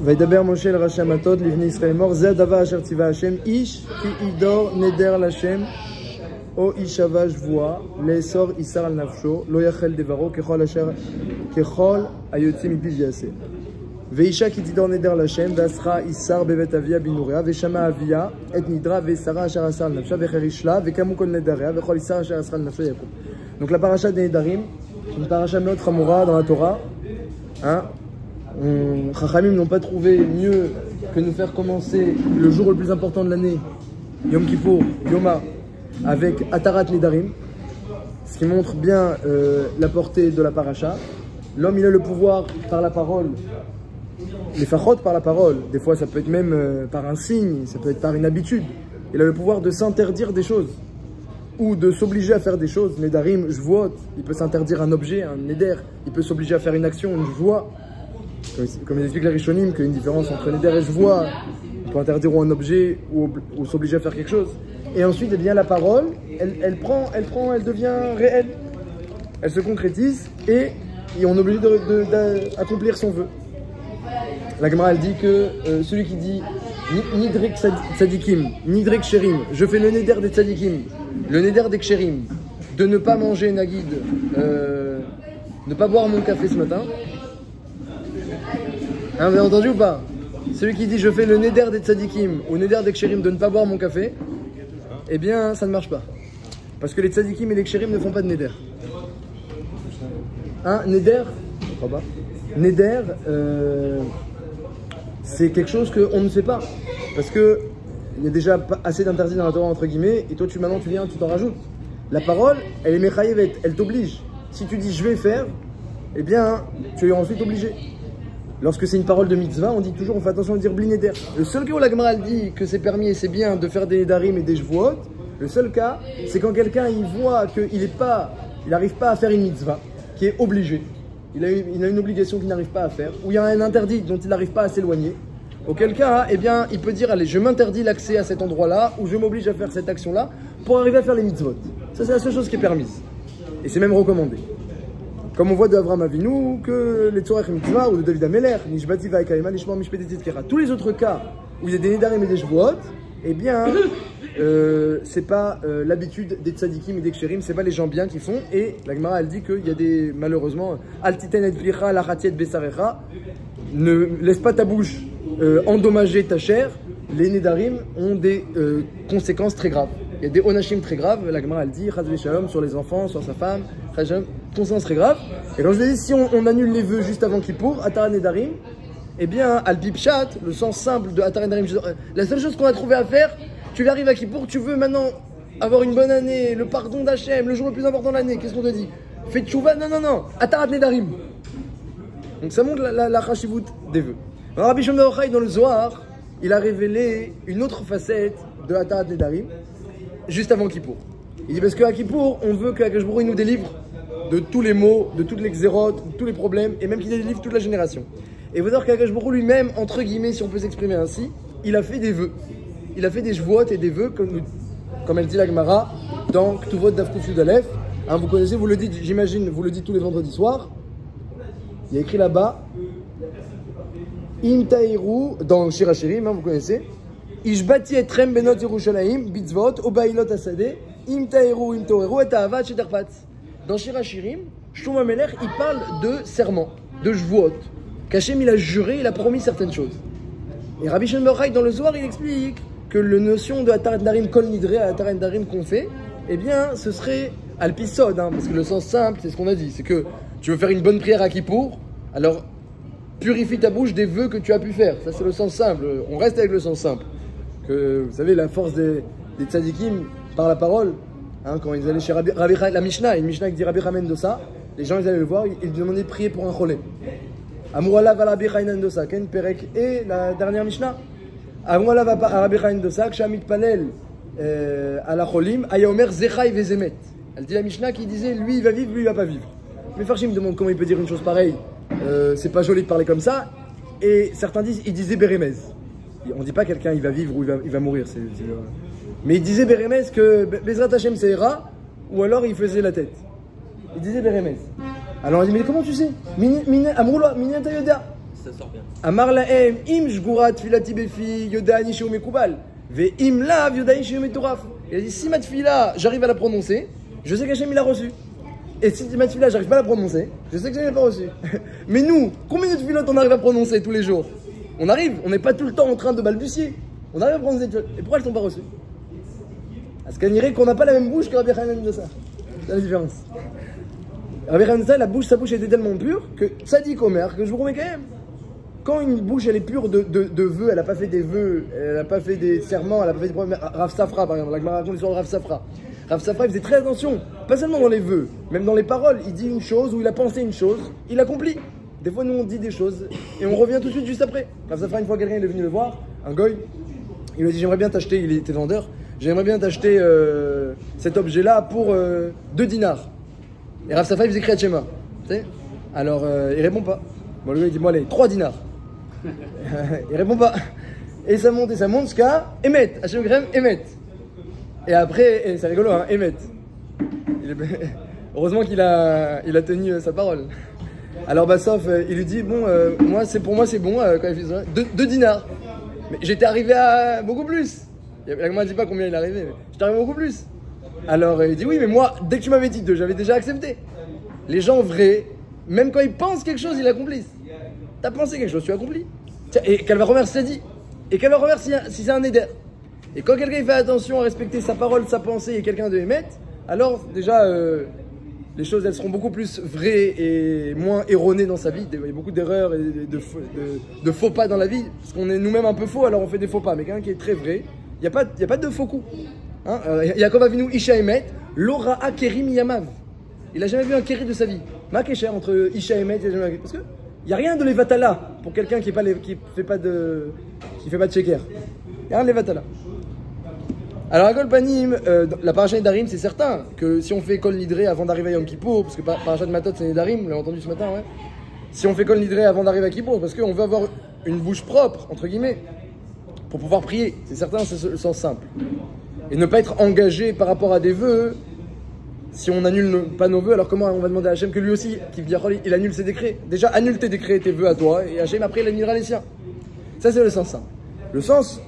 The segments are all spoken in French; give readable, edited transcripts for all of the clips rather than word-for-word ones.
וידבר משה אל ראשי המטות לבני ישראל לאמור זה הדבר אשר ציווה השם איש כי ידור נדר לשם או יישבע שבועה לאסור איסר על נפשו לא יאכל דברו ככל היוצאים מפיו יעשה ואישה כי תדור נדר לשם ואסרה איסר בבית אביה בנוריה ושמע אביה את נדרה ואסרה אשר אסר על נפשה וחריש לה וקמו כל נדריה וכל איסר אשר אסרה על נפשו יקום. Donc la paracha des Nedarim, une paracha מאוד חמורה dans la Torah. Chachamim n'ont pas trouvé mieux que nous faire commencer le jour le plus important de l'année, Yom Kippour, Yoma, avec Atarat Nedarim, ce qui montre bien la portée de la paracha. L'homme il a le pouvoir par la parole, les fachot par la parole, des fois ça peut être même par un signe, ça peut être par une habitude. Il a le pouvoir de s'interdire des choses ou de s'obliger à faire des choses. Nedarim, je vote, il peut s'interdire un objet, un neder, il peut s'obliger à faire une action, une joie. Comme il explique les Rishonim, qu'il y a une différence entre neder et je vois, on peut interdire un objet ou s'obliger à faire quelque chose. Et ensuite, eh bien, la parole, elle elle devient réelle. Elle se concrétise et on est obligé d'accomplir son vœu. La Gemara, elle dit que celui qui dit Nidrik Tzadikim, Nidrik Sherim, je fais le neder des Tzadikim, le neder des Ksherim, de ne pas manger Nagid, ne pas boire mon café ce matin. Hein, vous avez entendu ou pas? Celui qui dit je fais le neder des Tzadikim ou neder des Ksherim de ne pas boire mon café, eh bien ça ne marche pas. Parce que les Tzadikim et les Ksherim ne font pas de neder. Hein, neder, je crois pas. Neder, c'est quelque chose qu'on ne sait pas. Parce que il y a déjà assez d'interdits dans la Torah entre guillemets, et toi maintenant tu viens, tu t'en rajoutes. La parole, elle est mechayevet, elle t'oblige. Si tu dis je vais faire, eh bien tu es ensuite obligé. Lorsque c'est une parole de mitzvah, on dit toujours, on fait attention à dire bli neder. Le seul cas où la Gemara dit que c'est permis et c'est bien de faire des nedarim et des jvuot, le seul cas, c'est quand quelqu'un il voit qu'il n'arrive pas à faire une mitzvah, qui est obligé. Il a une obligation qu'il n'arrive pas à faire, ou il y a un interdit dont il n'arrive pas à s'éloigner. Auquel cas, eh bien, il peut dire, allez, je m'interdis l'accès à cet endroit-là, ou je m'oblige à faire cette action-là, pour arriver à faire les mitzvot. Ça, c'est la seule chose qui est permise. Et c'est même recommandé. Comme on voit de Avraham Avinu, que les Tzorech Mitzvah, ou de David Ameler, Nishbati Vaikaima, Nishmor Mishpetetit Kera. Tous les autres cas où il y a des Nedarim et des Shvuot, eh bien, c'est pas l'habitude des Tzadikim et des Ksherim, c'est pas les gens bien qui font. Et la Gemara, elle dit qu'il y a des, malheureusement, Altiten et Plicha, Lachatiet Besarecha, ne laisse pas ta bouche endommager ta chair. Les Nedarim ont des conséquences très graves. Il y a des onashim très graves. La Gemara, elle dit, Chaz v'Shalom, sur les enfants, sur sa femme, conséquences très graves. Et quand je dis, si on annule les vœux juste avant Kippour, Atar Nedarim, eh bien, Al-Bipshat, le sens simple de Atar Nedarim, la seule chose qu'on a trouvé à faire, tu arrives à Kippour, tu veux maintenant avoir une bonne année, le pardon d'Hachem, le jour le plus important de l'année, qu'est-ce qu'on te dit? Fais tchouva, non, Atar Nedarim. Donc ça montre la chashivut des vœux. Alors, Rabbi Shimon Bar Yochai, dans le Zohar, il a révélé une autre facette de Atar Nedarim, juste avant Kippour. Il dit parce qu'à Kippour, on veut qu'Akadosh Baruch Hu nous délivre de tous les maux, de toutes les xérotes, de tous les problèmes, et même qu'il délivre toute la génération. Et vous dire qu'Akadosh Baruch Hu lui-même, entre guillemets, si on peut s'exprimer ainsi, il a fait des vœux. Il a fait des jvuot et des vœux, comme elle dit la Gemara, dans Ktuvot Daf Kuf Yud Aleph. Hein, vous connaissez, vous le dites, j'imagine, vous le dites tous les vendredis soirs. Il y a écrit là-bas, Im Taïrou, dans Shir HaShirim, hein, vous connaissez, Ishbati etrem benot Yerushalayim, bitzvot, obailot asade, Im Taïrou, Im Toreru, et Ahavat Sheterpat. Dans Shir HaShirim, Shlomo HaMelech, il parle de serment, de jvuot, qu'Hachem il a juré, il a promis certaines choses. Et Rabbi Shimon Bar Yochai, dans le Zohar, il explique que la notion de Atar Nedarim Kol Nidre, Atar Nedarim qu'on fait, eh bien, ce serait Alpisod, hein, parce que le sens simple, c'est ce qu'on a dit, c'est que tu veux faire une bonne prière à Kippour, alors purifie ta bouche des vœux que tu as pu faire. Ça, c'est le sens simple. On reste avec le sens simple. Que, vous savez, la force des tzadikim par la parole, hein, quand ils allaient chez Rabbi la Mishnah, une Mishnah qui dit Rabbi Chaim Dosa, les gens ils allaient le voir, ils demandaient de prier pour un cholé. Amourala va Rabbi Chaim Dosa, Ken Perek, et la dernière Mishnah. Amourala va Rabbi Chaim Dosa, Kshamit Palel à la cholim, Ayaomer Zechai Vezemet. Elle dit la Mishnah qui disait lui il va vivre, lui il va pas vivre. Mais Farshim me demande comment il peut dire une chose pareille. C'est pas joli de parler comme ça. Et certains disent, il disait Bérémez. On dit pas quelqu'un il va vivre ou il va mourir. Mais il disait Bérémez que Bezrat Hashem Seira, ou alors il faisait la tête. Il disait Bérémez. Alors on dit, mais comment tu sais? ça sort bien. Amar lahem im shgurat filati befi yodani sheu mekubal ve im lav yodani sheu metoraf. Il a dit si ma tefila j'arrive à la prononcer, je sais qu'Hachem il l'a reçu. Et si ma tefila j'arrive pas à la prononcer, je sais que Hachem l'a pas reçu. Mais nous, combien de tefilotes on arrive à prononcer tous les jours? On arrive, on n'est pas tout le temps en train de balbutier. On arrive à prononcer des tefilotes. Et pourquoi elles sont pas reçues? Parce qu'on dirait qu'on n'a pas la même bouche que Rabbi Hanan de ça. C'est la différence. Rabbi Hanan de ça, sa bouche était tellement pure que Tzadik Omer, que je vous remets quand même. Quand une bouche elle est pure de vœux, elle n'a pas fait des vœux, elle n'a pas fait des serments, elle n'a pas fait des problèmes. Rav Safra par exemple, la Gemara raconte l'histoire de Rav Safra. Rav Safra il faisait très attention, pas seulement dans les vœux, même dans les paroles. Il dit une chose ou il a pensé une chose, il accomplit. Des fois nous on dit des choses et on revient tout de suite juste après. Rav Safra une fois quelqu'un est venu le voir, un goy, il lui a dit j'aimerais bien t'acheter, il était vendeur, j'aimerais bien t'acheter cet objet là pour 2 dinars. Et Rav Safra il faisait Kriyat Shema, tu sais. Alors il répond pas. Bon le gars il dit bon allez 3 dinars. Il répond pas. Et ça monte jusqu'à Emet. Hachem Grem, Emet. Et après, et c'est rigolo, hein, Emet. Heureusement qu'il a tenu sa parole. Alors Bassof, il lui dit bon, pour moi c'est bon quand il fait ça. 2 dinars. Mais j'étais arrivé à beaucoup plus. La Gemara ne dit pas combien il est arrivé, mais j'étais arrivé à beaucoup plus. Alors il dit oui, mais moi, dès que tu m'avais dit 2, j'avais déjà accepté. Les gens vrais, même quand ils pensent quelque chose, ils l'accomplissent. T'as pensé quelque chose, tu as accompli. Et Calvaromer s'est dit. Et Calvaromer si c'est un éder. Et quand quelqu'un fait attention à respecter sa parole, sa pensée et quelqu'un de émettre, alors déjà les choses elles seront beaucoup plus vraies et moins erronées dans sa vie. Il y a beaucoup d'erreurs et de faux pas dans la vie. Parce qu'on est nous-mêmes un peu faux, alors on fait des faux pas. Mais quelqu'un qui est très vrai, il n'y a pas de faux coups. Hein, Yaakov Avinu Isha Emet, Lora Akerim Yamav. Il n'a jamais vu un kéri de sa vie. Ma Kesher entre Isha Emet et Yamav. Parce que il n'y a rien de levatala pour quelqu'un qui fait pas de sheker. Il n'y a rien de levatala. Alors à Kol Panim, la paracha Nedarim, c'est certain que si on fait Kol Nidre avant d'arriver à Yom Kippour, parce que paracha de Matot c'est Nedarim, on l'a entendu ce matin, ouais. Si on fait Kol Nidre avant d'arriver à Kippour, parce qu'on veut avoir une bouche propre, entre guillemets, pour pouvoir prier, c'est certain, c'est le sens simple. Et ne pas être engagé par rapport à des vœux. Si on annule pas nos vœux, alors comment on va demander à Hachem que lui aussi, il annule ses décrets? Déjà, annule tes décrets et tes vœux à toi, et Hachem après il annulera les siens. Ça c'est le sens simple. Le sens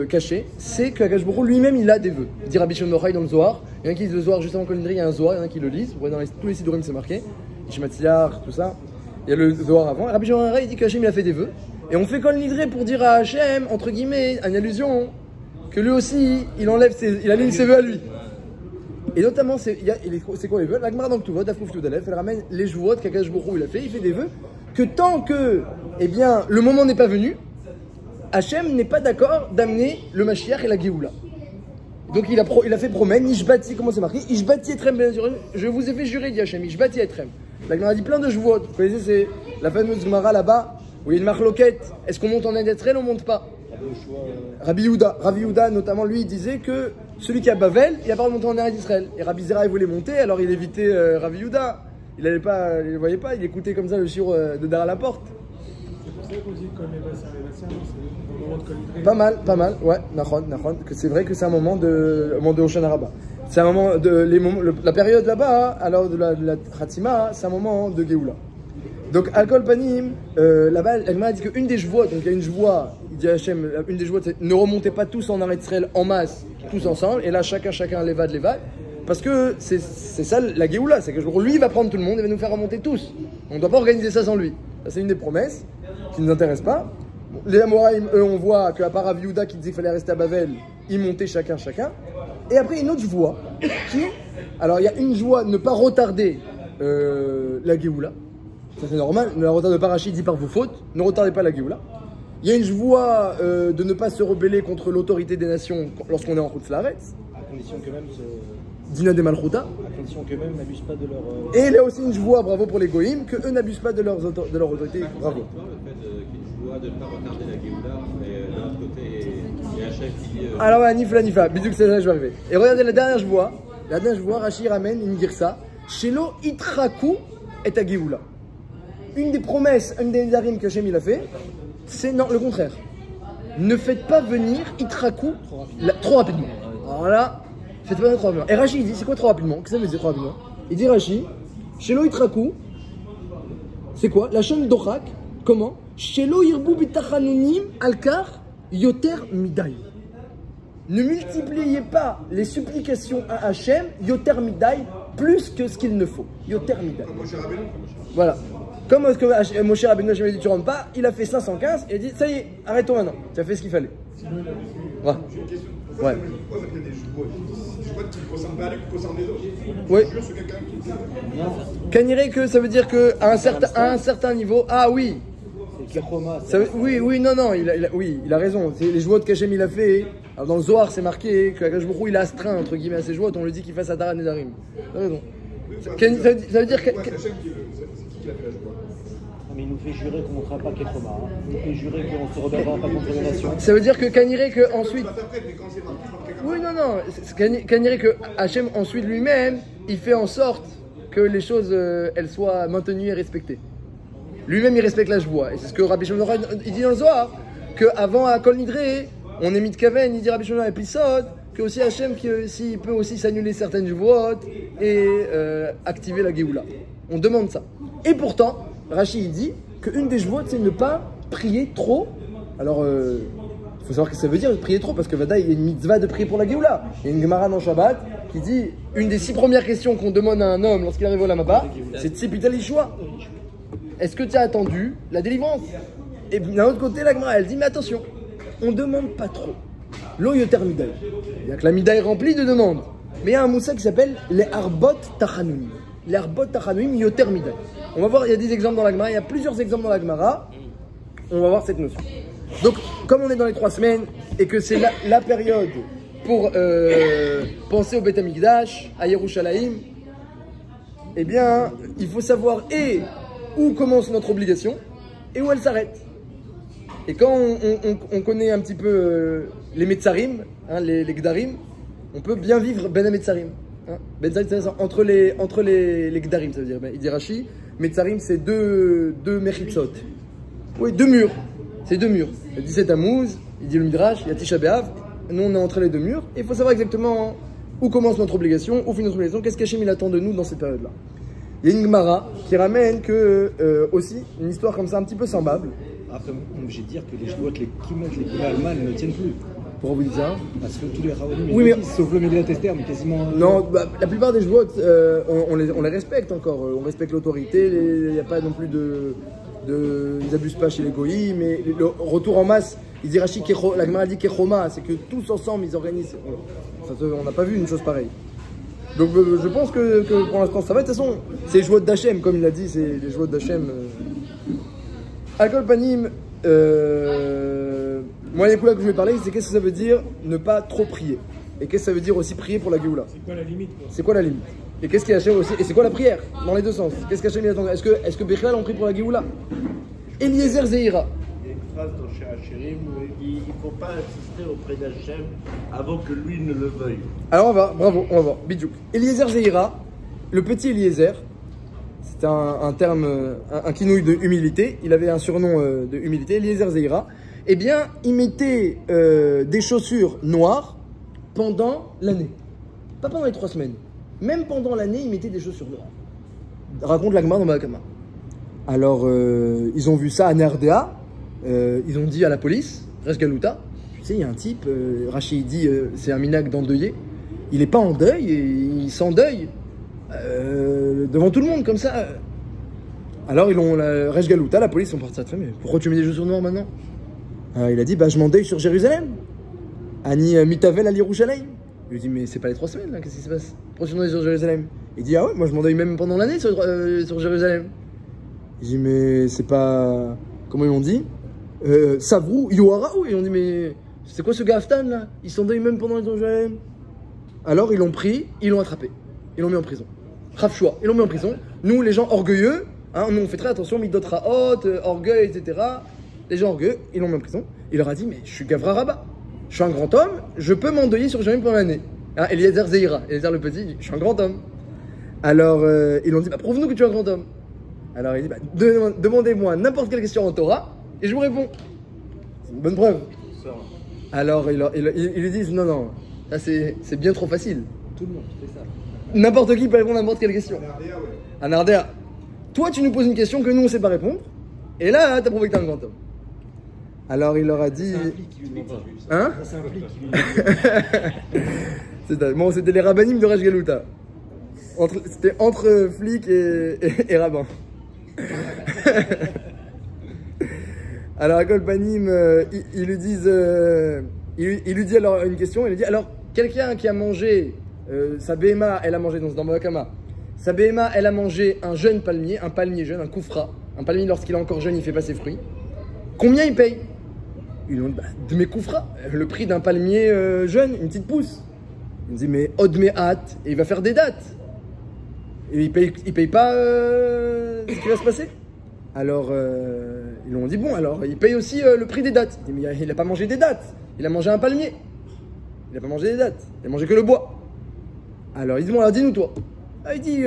caché, c'est que Akash Baruch Hu lui-même il a des vœux. Il dit Rabbi Shimon Yochai dans le Zohar, il y en a qui lisent le Zohar juste avant Kol Nidre, il y a un Zohar, il y en a qui le lisent, vous voyez dans tous les Sidurim c'est marqué, Ishmatzliar, tout ça, il y a le Zohar avant. Rabbi Shimon Yochai il dit que Hachem il a fait des vœux, et on fait Kol Nidre pour dire à Hachem, entre guillemets, une allusion, que lui aussi, il annule ses vœux à lui. Et notamment, c'est quoi les vœux? La Gemara dans le Tuvot, Dafkouf Tudalef, elle ramène les jouot qu'Akash Baruch Hu il a fait, il fait des vœux, que tant que, eh bien, le moment n'est pas venu, Hachem n'est pas d'accord d'amener le Mashiach et la Géoula. Donc il a fait promesse, Ishbati, comment c'est marqué? Ishbati etrem, je vous ai fait jurer, dit Hachem, Ishbati etrem. La Gemara dit plein de jouot, vous connaissez, c'est la fameuse Gemara là-bas, où il y a une marloquette, est-ce qu'on monte en Edetrel ou on monte pas? Rabbi Yehuda, notamment, lui, il disait que celui qui a Bavel, il n'a pas remonté en Eretz Israël. Et Rabbi Zera, il voulait monter, alors il évitait Rabbi Yehuda. Il ne voyait pas, il écoutait comme ça le shiur de derrière la porte. C'est pour ça qu'on dit comme c'est le moment de Kol Nidre. Pas mal, ouais, Nachon, que c'est vrai que c'est un moment de Hoshana Rabbah. C'est un moment la période là-bas, alors de la Khatima, c'est un moment de Géoula. Donc, Al-Kol Panim, là-bas, elle m'a dit qu'une des joies, donc il y a une joie, il dit à Hachem, une des joies, c'est ne remontez pas tous en Eretz Israël en masse, tous ensemble, et là, chacun, l'évade, parce que c'est ça la Géoula, c'est que lui, il va prendre tout le monde et va nous faire remonter tous. On ne doit pas organiser ça sans lui. Ça, c'est une des promesses qui ne nous intéresse pas. Les Amoraïm, eux, on voit qu'à part Rav Yehuda qui disait qu'il fallait rester à Bavel, ils montaient chacun. Et après, une autre joie qui, alors il y a une joie, ne pas retarder la Géoula. Ça c'est normal, ne la retardez pas, Rachid dit par vos fautes, ne retardez pas la Géoula. Il y a une joie de ne pas se rebeller contre l'autorité des nations lorsqu'on est en Chutz Laaretz. À condition que même Dina de Malchuta. à condition que même n'abusent pas de leur. Et il y a aussi une joie, bravo pour les Goïm, que eux n'abusent pas de leur autorité, bravo. Le fait qu'il doit de ne pas retarder la Géoula, mais de l'autre côté, il y a un chef qui dit. Alors, Nifa, Bidouk, c'est là, je vais arriver. Et regardez la dernière joie, Rachid ramène une girsa, Shelo Itraku et à Géoula. Une des promesses, une des Nedarim que Hachem il a fait, c'est non, le contraire. Ne faites pas venir Itraku trop rapidement. Alors là, faites pas venir trop rapidement. Et Rachid il dit, c'est quoi trop rapidement? Qu'est-ce que ça veut dire trop rapidement? Il dit Rachid, Shelo Itraku, c'est quoi? La chaîne d'Ochak, comment? Shelo yirbu bitachanunim alkar yoter midai. Ne multipliez pas les supplications à Hachem, yoter midai, plus que ce qu'il ne faut. Yoter midai. Voilà. Comme Moshe Rabbeinu avait dit tu rentres pas, il a fait 515 et il a dit ça y est, arrête-toi maintenant, tu as fait ce qu'il fallait. Ouais. J'ai une question. Ouais. Pourquoi ça fait des jouets qui ne ressemblent pas à lui, qui ressemblent les autres? Oui. Je jure sur quelqu'un qui. Kaniré que ça veut dire qu'à un certain niveau, ah oui. Oui, non, il a raison. C'est les jouets qu'Hachem il a fait. Alors dans le Zohar, c'est marqué qu'Akadosh Baruch Hu il a astreint entre guillemets à ses jouets. On lui dit qu'il fasse Adar Nedarim. T'as raison. Ça veut dire que. C'est Hachem qui a fait la joie. Mais il nous fait jurer qu'on ne montrera pas Ketroma. Hein. Il nous fait jurer qu'on ne se rebellera pas contre les nations. Ça veut dire que Kaniré que ensuite. Mais quand c'est marqué Oui, non. Kaniré que Hachem ensuite lui-même, il fait en sorte que les choses elles soient maintenues et respectées. Lui-même il respecte la joie. Et c'est ce que Rabbi Shimon il dit dans le Zohar, qu'avant à Kol Nidre, on est mis de Kaven, il dit Rabbi Shimon épisode, que aussi Hachem s'il peut aussi s'annuler certaines joies et activer la Géoula. On demande ça. Et pourtant, Rashi il dit qu'une des joies c'est ne pas prier trop. Alors il faut savoir ce que ça veut dire prier trop, parce que Vada il y a une mitzvah de prier pour la Géoula. Il y a une Gemara dans Shabbat qui dit une des 6 premières questions qu'on demande à un homme lorsqu'il arrive au Lamaba, c'est Tzipital Yishua. Est-ce que tu as attendu la délivrance? Et d'un autre côté, la Gemara, elle dit, mais attention, on ne demande pas trop. Lo yoter midai. Il y a que la midai est remplie de demandes. Mais il y a un moussa qui s'appelle les arbot tachanuim. Les arbot tachanuim yoter midai. On va voir, il y a des exemples dans la Gemara, il y a plusieurs exemples dans la Gemara. On va voir cette notion. Donc, comme on est dans les 3 semaines, et que c'est la période pour penser au Beth Amikdash, à Yerushalayim, eh bien, il faut savoir où commence notre obligation et où elle s'arrête. Et quand on connaît un petit peu les Metzarim, hein, les Gdarim, on peut bien vivre Ben Metzarim. Hein. Ben entre les Gdarim, ça veut dire. Il dit Rashi, Metzarim c'est deux Mechitzot. Oui, 2 murs. C'est 2 murs. Il y a 17 Tammuz, il dit le Midrash, il y a Tisha B'Av. Nous on est entre les 2 murs. Et il faut savoir exactement où commence notre obligation, où finit notre obligation, qu'est-ce qu'Hachem il attend de nous dans cette période-là. Il y a une Gemara qui ramène aussi une histoire comme ça un petit peu semblable. Après, on est obligé de dire que les jouets qui mettent les coulées allemandes ne tiennent plus. Pourquoi vous dites ça? Parce que tous les Raonim, oui, mais... sauf le Megillat Esther, mais quasiment. Non, la plupart des jouets, on les respecte encore. On respecte l'autorité, il n'y a pas non plus ils n'abusent pas chez les goïs, mais le retour en masse, il dit Rashi, la Gemara dit Kechoma, c'est que tous ensemble ils organisent. On n'a pas vu une chose pareille. Donc je pense que pour l'instant ça va. De toute façon, c'est les jouets d'Hachem, comme il l'a dit, c'est les jouets d'Hachem. Alcool Panim, moi les couleurs que je vais parler, c'est qu'est-ce que ça veut dire ne pas trop prier. Et qu'est-ce que ça veut dire aussi prier pour la Géoula. C'est quoi la limite? C'est quoi la limite? Et qu'est-ce qu'il y a Hachem aussi? Et c'est quoi la prière? Dans les deux sens. Qu'est-ce qu'Hachem attend? Est-ce que Bechal on prie pour la Géoula? Eliezer Zeira. Il y a une phrase dans Shir Hashirim où il ne faut pas insister auprès d'Hachem avant que lui ne le veuille. Alors on va, bravo, on va voir. Bidjouk. Eliezer Zeira, le petit Eliezer, c'est un terme, un quinouille de humilité. Il avait un surnom de humilité, Eliezer Zeira. Eh bien, il mettait des chaussures noires pendant l'année. Pas pendant les 3 semaines. Même pendant l'année, il mettait des chaussures noires. Raconte la Gemara dans Baakama. Alors, ils ont vu ça à Nerdea. Ils ont dit à la police, Resh Galuta, tu sais, il y a un type, Rachid dit, c'est un minag d'endeuillé. Il n'est pas en deuil, et il s'endeuille devant tout le monde, comme ça. Alors, ils ont, Resh Galuta, la police, sont partis à très mais pourquoi tu mets des chaussures noires maintenant? Il a dit, bah, je m'endeuille sur Jérusalem. Ani Mitavel à Yerushalayim. Je lui dis, mais c'est pas les 3 semaines, là, qu'est-ce qui se passe? Pourquoi tu m'endeuilles sur Jérusalem? Il dit, ah ouais, moi je m'endeuille même pendant l'année sur Jérusalem. Je dis, mais c'est pas. Comment ils m'ont dit? Savrou, Yoharaou. Ils ont dit, mais c'est quoi ce gars Aftan là? Il s'endeuille même pendant les Jérusalem. Alors ils l'ont pris, ils l'ont attrapé. Ils l'ont mis en prison. Rafchoua, ils l'ont mis en prison. Nous, les gens orgueilleux, hein, nous on fait très attention, Midot Raot, orgueil, etc. Les gens orgueilleux, ils l'ont mis en prison. Il leur a dit, mais je suis Gavra Rabat. Je suis un grand homme, je peux m'endeuiller sur Jérusalem pendant l'année. Hein, Eliezer Zeira, Eliezer le petit, je suis un grand homme. Alors ils l'ont dit, bah, prouve-nous que tu es un grand homme. Alors il dit, bah, demandez-moi n'importe quelle question en Torah et je vous réponds. C'est une bonne preuve. Alors ils lui disent, non, ça c'est bien trop facile. Tout le monde fait ça. N'importe qui peut répondre à n'importe quelle question. À Nardea. Toi tu nous poses une question que nous on ne sait pas répondre Et là, t'as prouvé que t'es un grand homme. Alors il leur a dit... C'est un flic qui lui demande ça. Hein? Ça, c'est un flic qui lui demande. Bon, c'était les rabbinim de Resh Galuta. C'était entre flics et rabbins. Alors à Kolpanim, ils lui disent... il lui dit alors une question, il lui dit alors, quelqu'un qui a mangé, sa BMA, elle a mangé, donc c'est dans Moakama, sa BMA, elle a mangé un jeune palmier, un palmier jeune, un koufra, un palmier lorsqu'il est encore jeune, il fait pas ses fruits. Combien il paye? Ils lui ont dit, bah, de mes koufras, le prix d'un palmier jeune, une petite pousse. Il me dit, mais od me hâte, et il va faire des dates. Et il paye pas ce qui va se passer. Alors, ils lui ont dit, bon, alors, il paye aussi le prix des dates. Il dit, mais il a pas mangé des dates, il a mangé un palmier. Il a pas mangé des dates, il a mangé que le bois. Alors, il dit, bon, alors, dis-nous, toi. Ah, il dit,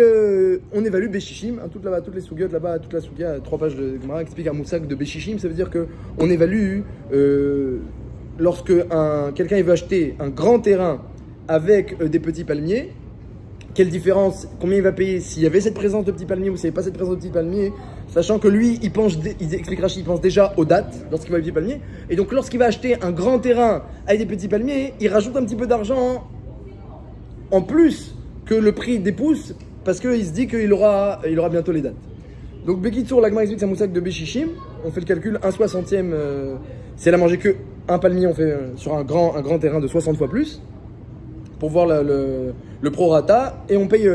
on évalue Béchichim, hein, toutes les sougiotes là-bas, toute la sougia, 3 pages de Gemara explique un moussak de Béchichim, ça veut dire qu'on évalue lorsque quelqu'un veut acheter un grand terrain avec des petits palmiers, quelle différence, combien il va payer s'il y avait cette présence de petits palmiers ou s'il n'y avait pas cette présence de petits palmiers, sachant que lui, il explique Rashi, il pense déjà aux dates lorsqu'il va les petits palmiers, et donc lorsqu'il va acheter un grand terrain avec des petits palmiers, il rajoute un petit peu d'argent en plus que le prix des pousses, parce qu'il se dit qu'il aura bientôt les dates. Donc Bekitsour, l'Agma explique c'est un moussak de Béchichim, on fait le calcul, 1/60, si elle a mangé que un palmier, on fait sur un grand terrain de 60 fois plus, pour voir le prorata, et on paye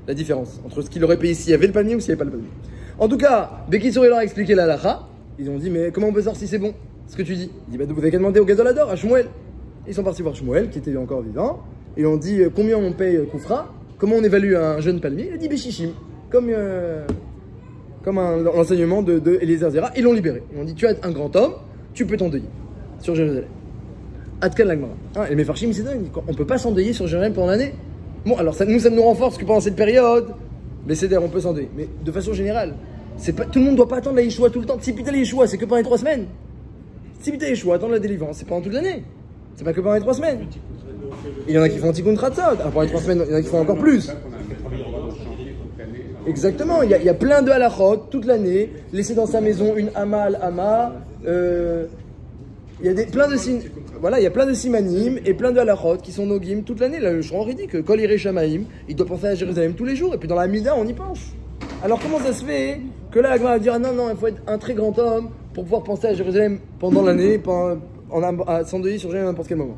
la différence entre ce qu'il aurait payé s'il y avait le palmier ou s'il n'y avait pas le palmier. En tout cas, Bekitsour leur a expliqué la halakha, ils ont dit mais comment on peut savoir si c'est bon, ce que tu dis? Il dit bah vous avez qu'à demander au Gazolador, à Shmuel. Ils sont partis voir Shmuel, qui était encore vivant, et on dit combien on paye Koufra, comment on évalue un jeune palmier, il a dit Béchichim, comme un enseignement de Eliezer Zera, ils l'ont libéré. Ils ont dit tu es un grand homme, tu peux t'endeuiller sur Jérusalem. Adkan Lagmara. Et mes farchim, c'est dingue, on ne peut pas s'endeuiller sur Jérusalem pendant l'année. Bon, alors ça nous renforce que pendant cette période, mais c'est on peut s'endeuiller. Mais de façon générale, tout le monde ne doit pas attendre la Yeshua tout le temps. Si putain la Yeshua, c'est que pendant les 3 semaines. Si putain la Yeshua, attendre la délivrance, c'est pendant toute l'année. C'est pas que pendant les 3 semaines. Il y en a qui font un petit contrat de ça. Pendant les 3 semaines, il y en a qui font encore plus. Exactement, il y a plein de halachot toute l'année. Laisser dans sa maison une amal, ama. Il y a plein de signes. Voilà, il y a plein de simanim et plein de halachot qui sont nogim toute l'année. Le Shran dit que Kol Yirei Shamaim, il doit penser à Jérusalem tous les jours. Et puis dans la Mida, on y pense. Alors comment ça se fait que là, la Gemara va dire non, il faut être un très grand homme pour pouvoir penser à Jérusalem pendant l'année, à s'endeuiller sur Jérusalem à n'importe quel moment.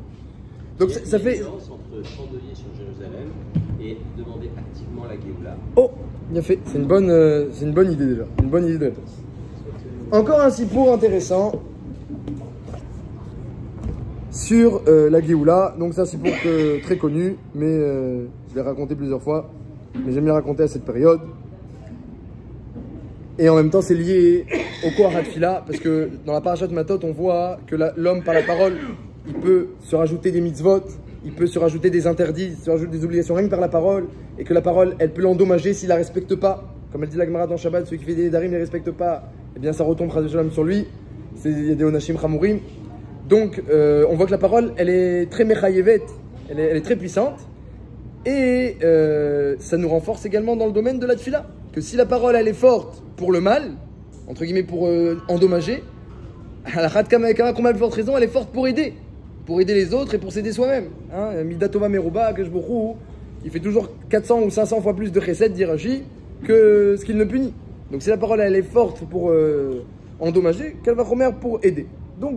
Donc ça fait. Il y a une différence entre s'endeuiller sur Jérusalem et demander activement la Géoula. Oh, bien fait. C'est une bonne idée déjà. Une bonne idée de réponse. Encore un sipour intéressant sur la Géoula. Donc c'est un sipour très connu, mais je l'ai raconté plusieurs fois. Mais j'aime bien raconter à cette période. Et en même temps, c'est lié au Koharat Fila, parce que dans la Parashat Matot, on voit que l'homme, par la parole, il peut se rajouter des mitzvot, il peut se rajouter des interdits, se rajouter des obligations rien que par la parole, et que la parole, elle peut l'endommager s'il la respecte pas. Comme elle dit la Gemara dans Shabbat, celui qui fait des darim ne les respecte pas, eh bien ça retombe sur lui. Il y a des onashim chamourim. Donc, on voit que la parole, elle est très mechayevet, elle est très puissante, et ça nous renforce également dans le domaine de la tfila. Que si la parole elle est forte pour le mal, entre guillemets pour endommager, la Khatkama combien de forte raison, elle est forte pour aider les autres et pour s'aider soi-même. Midatova Meruba, Keshbochou, il fait toujours 400 ou 500 fois plus de chesed, dit Rashi, que ce qu'il ne punit. Donc si la parole elle est forte pour endommager, qu'elle va remettre pour aider. Donc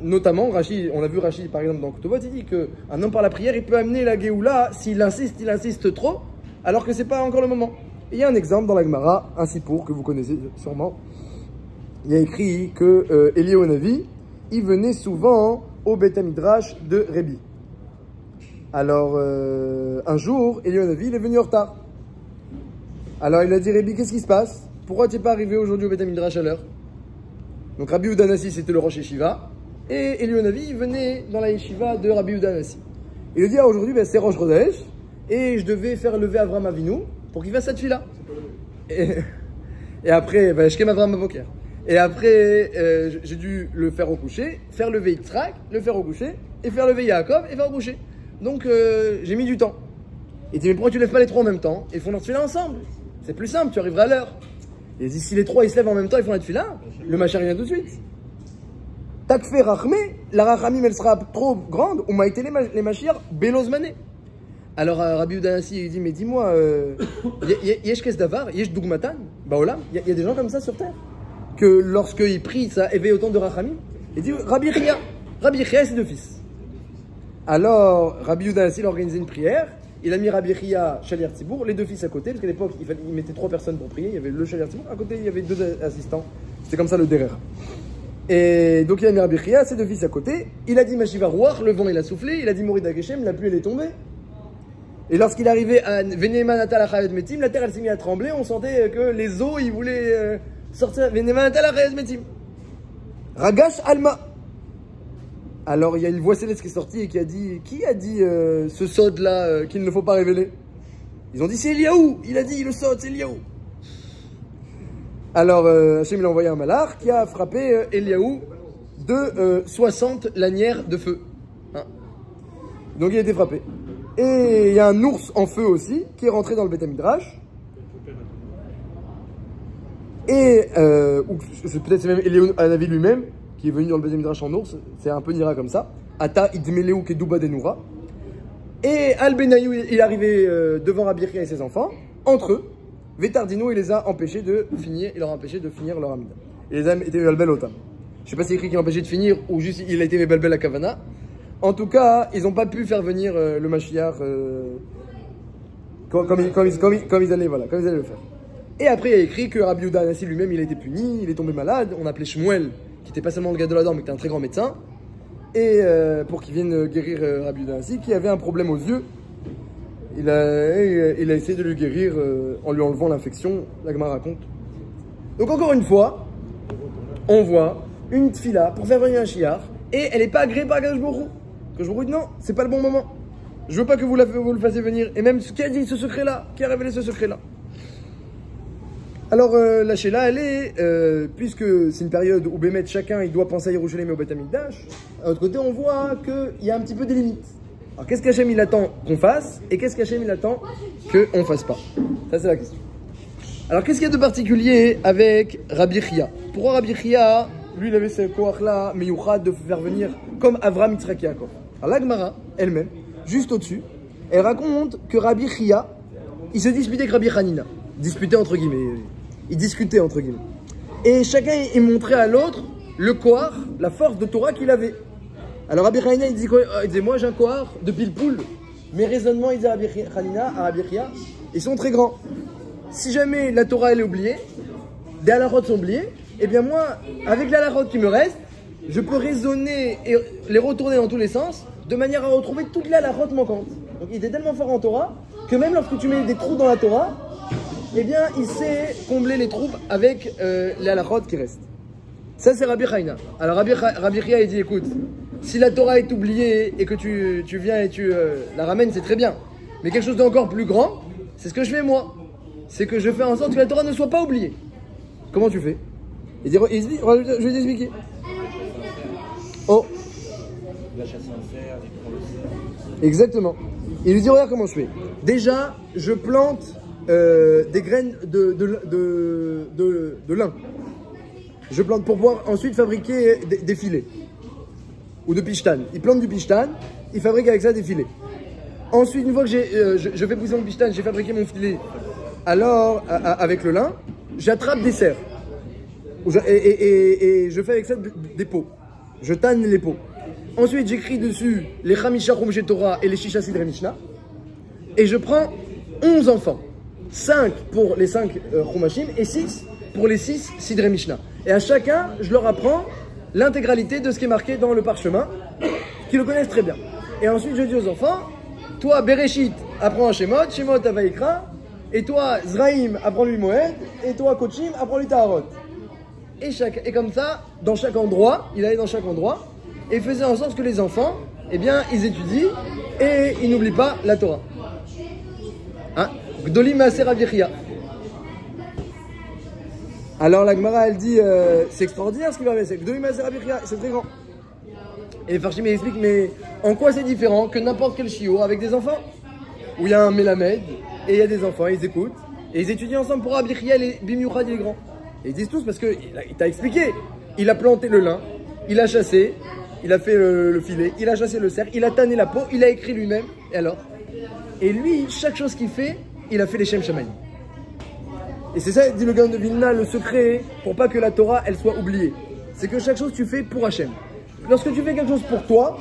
notamment, Rashi, on a vu Rashi par exemple dans Ketubot, il dit qu'un homme par la prière, il peut amener la Géoula s'il insiste trop, alors que c'est pas encore le moment. Il y a un exemple dans la Gemara, un sipour que vous connaissez sûrement. Il y a écrit que Eliyahu Navi, il venait souvent au Beth Midrash de Rébi. Alors, un jour, Eliyahu Navi, il est venu en retard. Alors, il a dit, Rébi, qu'est-ce qui se passe? Pourquoi tu n'es pas arrivé aujourd'hui au Beth Midrash à l'heure? Donc, Rabbi Yehuda Hanassi, c'était le Rosh Yeshiva. Et Eliyahu Navi, il venait dans la Yeshiva de Rabbi Yehuda Hanassi. Il lui dit, aujourd'hui, c'est Rosh Chodesh, et je devais faire lever Avram Avinu pour qu'il fasse cette fille-là. Et après, Shkem Avram Aboker. Et après, j'ai dû le faire au coucher, faire lever Yitzhak, le faire au coucher, et faire lever Yaakov, et faire au coucher. Donc, j'ai mis du temps. Il dit, mais pourquoi tu lèves pas les trois en même temps, et font leur fila ensemble? C'est plus simple, tu arriveras à l'heure. Il a dit si les trois ils se lèvent en même temps, ils font la tefila, le Mashiach vient tout de suite. Takfe rachme, la rachamim elle sera trop grande, ou maïté les Mashiach, belozmané. Alors Rabbi Udanasi il dit mais dis-moi, yesh kes davar, yesh dugmatan, baolam, il y a des gens comme ça sur terre, que lorsqu'ils prient ça éveille autant de rachamim. Il dit Rabbi Chia et ses deux fils. Alors Rabbi Udanasi il a organisé une prière. Il a mis Rabbi Chia, Shaliach Tzibour, les deux fils à côté, parce qu'à l'époque, il mettait 3 personnes pour prier. Il y avait le Shaliach Tzibour, à côté, il y avait 2 assistants. C'était comme ça le derer. Et donc, il a mis Rabbi Chia, ses deux fils à côté. Il a dit Mashiva Ruach, le vent il a soufflé. Il a dit Morid Geshem, la pluie elle est tombée. Et lorsqu'il est arrivé à Venemanata Lachavet Metim, la terre elle s'est mise à trembler. On sentait que les eaux, ils voulaient sortir. Venemanata Lachavet Metim. Ragash Alma. Alors il y a une voix céleste qui est sortie et qui a dit ce sod là qu'il ne faut pas révéler. Ils ont dit c'est Eliaou. Il a dit le sod c'est Eliaou. Alors Hachem il a envoyé un malach qui a frappé Eliaou de 60 lanières de feu. Hein. Donc il a été frappé. Et il y a un ours en feu aussi qui est rentré dans le Beth Midrash. Et peut-être c'est même Eliaou Hanavi lui-même qui est venu dans le Beth Midrash en ours, c'est un peu nira comme ça. Ata idmeleu kedouba denura. Et Al-Benayou, il est arrivé devant Rabbi Chia et ses enfants, entre eux. Vétardino, il les a empêchés de finir, il leur a empêché de finir leur amida. Il les a été Belbel Otam. Je sais pas si c'est écrit qu'il a empêché de finir ou juste il a été Belbel à Kavana. En tout cas, ils n'ont pas pu faire venir le Mashiach comme ils allaient le faire. Et après, il y a écrit que Rabbi Yehuda Hanassi lui-même, il a été puni, il est tombé malade. On appelait Shmuel, qui n'était pas seulement le gars de la dent, mais qui était un très grand médecin. Et pour qu'il vienne guérir Rabbi Yehuda Hanassi, qui avait un problème aux yeux. Il a essayé de le guérir en lui enlevant l'infection, la Gemara raconte. Donc encore une fois, on voit une tfila pour faire venir un chiar, et elle n'est pas agréée par Akadosh Baruch Hu. Akadosh Baruch Hu dit non, c'est pas le bon moment. Je veux pas que vous le fassiez venir. Et même qui a dit ce secret-là, qui a révélé ce secret-là. Alors la Sheila, elle est, puisque c'est une période où Bémet, chacun il doit penser à Yerushalayim et au Beth Amikdash, à l'autre côté on voit qu'il y a un petit peu des limites. Alors qu'est-ce qu'Hachem il attend qu'on fasse et qu'est-ce qu'Hachem il attend qu'on ne fasse pas? Ça c'est la question. Alors qu'est-ce qu'il y a de particulier avec Rabbi Chia? Pourquoi Rabbi Chia, lui il avait ce koach-là, meyouchad, de faire venir comme Avram Yitzhak Yaakov? Alors la Gemara, elle-même, juste au-dessus, elle raconte que Rabbi Chia, il se disputait avec Rabbi Hanina. Disputait entre guillemets. Il discutait entre guillemets. Et chacun il montrait à l'autre le koach, la force de Torah qu'il avait. Alors Rabbi Hanina il dit quoi? Il disait moi j'ai un koach de pilpoul. Mes raisonnements, il dit à Rabbi Hanina, à Rabbi Chia, ils sont très grands. Si jamais la Torah elle est oubliée, des halachot sont oubliés, eh bien moi, avec les halachot qui me restent, je peux raisonner et les retourner dans tous les sens, de manière à retrouver toutes les halachot manquantes. Donc il était tellement fort en Torah, que même lorsque tu mets des trous dans la Torah, eh bien il sait combler les trous avec les halachot qui restent. Ça c'est Rabbi Hanina. Alors Rabbi Chia il dit écoute, si la Torah est oubliée et que tu viens et tu la ramènes, c'est très bien. Mais quelque chose d'encore plus grand, c'est ce que je fais moi. C'est que je fais en sorte que la Torah ne soit pas oubliée. Comment tu fais? Il dit, je vais t'expliquer. Oh. Exactement. Il lui dit, regarde comment je fais. Déjà, je plante des graines de lin. Je plante pour pouvoir ensuite fabriquer des filets. Ou de pishtan. Il plante du pishtan, il fabrique avec ça des filets. Ensuite, une fois que je fais pousser mon pishtan, j'ai fabriqué mon filet, alors avec le lin, j'attrape des cerfs. Et je fais avec ça des pots. Je tanne les pots. Ensuite, j'écris dessus les Chamisha Chumshe Torah et les Shisha Sidre Mishnah. Et je prends 11 enfants. 5 pour les 5 Chumashim et 6 pour les 6 Sidre Mishnah. Et à chacun, je leur apprends l'intégralité de ce qui est marqué dans le parchemin, qu'ils le connaissent très bien. Et ensuite, je dis aux enfants, toi, Bereshit, apprends un Shemot, Shemot à Vaïkra, et toi, Zraïm, apprends-lui Moed, et toi, Kochim, apprends-lui Taharot. Et comme ça, dans chaque endroit, il allait dans chaque endroit, et faisait en sorte que les enfants, eh bien, ils étudient, et ils n'oublient pas la Torah. Hein? Gdolim Maaser Rabbi Chia. Alors la Gemara elle dit c'est extraordinaire ce qu'il va faire, c'est Gdolim Maaser Rabbi Chia, c'est très grand. Et les Farshim expliquent mais en quoi c'est différent que n'importe quel shiur avec des enfants où il y a un Melamed et il y a des enfants, ils écoutent et ils étudient ensemble pour Rabbi Chia, les Bimiouchad il est grand. Et ils disent tous parce qu'il t'a expliqué. Il a planté le lin, il a chassé, il a fait le filet, il a chassé le cerf, il a tanné la peau, il a écrit lui-même. Et alors? Et lui, chaque chose qu'il fait, il a fait les Shem Shamayim. Et c'est ça, dit le Gaon de Vilna, le secret pour pas que la Torah, elle soit oubliée. C'est que chaque chose tu fais pour Hachem. Lorsque tu fais quelque chose pour toi,